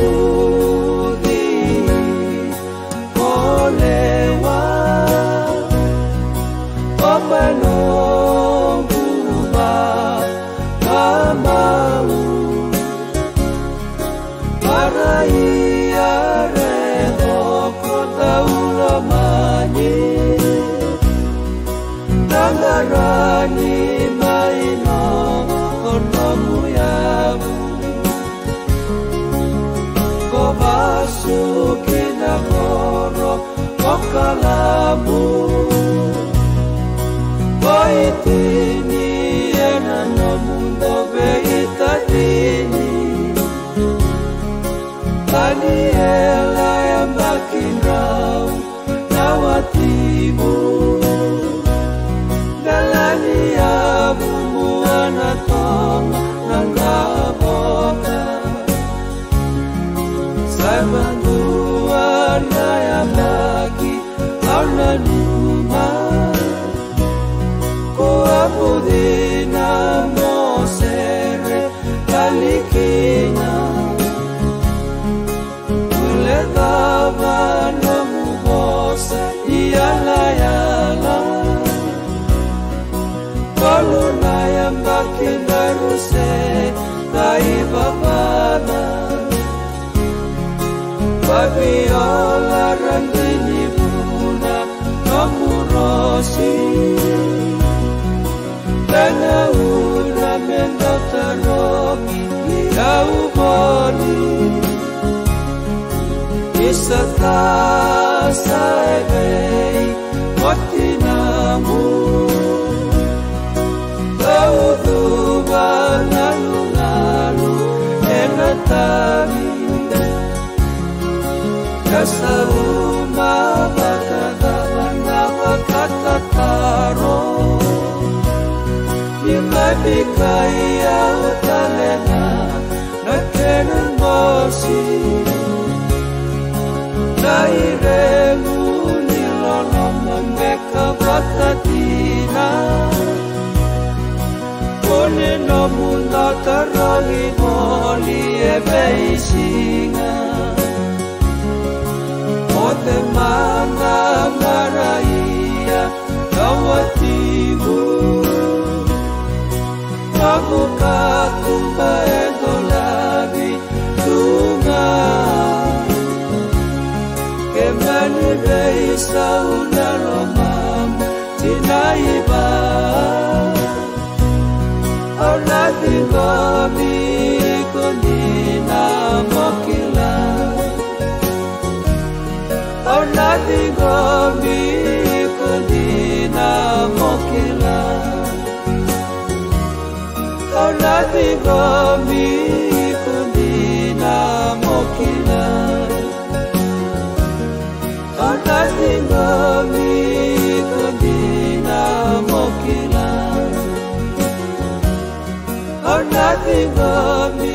Awabaudi Olewa Omanonguba Kamau Maraiya Reho Kota Ulamani Nangarani Maino Konomuyabu Masuki na goro Okalamu Waitini Ena no mundo Veitadini Daniela ya makinau Nawatibu Galani ya bumu Anatoma Nangaboka Samandua na ya baki Auna numa Kuabudina Mosere Kalikina Uledava no mubosa Iyala yala Koluna ya baki Daruse Daibabana Fabiola Randini Buna Nomurosi Dana Ura Mendotaroki Iauboni Isata Saebei Motinamu Lauduba Nalu Enatami Kasauma bakadabana bakatataro Imabikai utalena nakenen mosi Nairemu nilono meka bakatina Kone no mundo tarogi moli ebeisinga Ote mana maraiya Nawatibu Mabuka kumba edolabi Tunga Kemani reisa unaromam Tinaiba Aulati gomi kundina mokila Aulati gomi kundina mokila Aulati gomi kundina mokila Aulati gomi kundina mokila Aulati gomi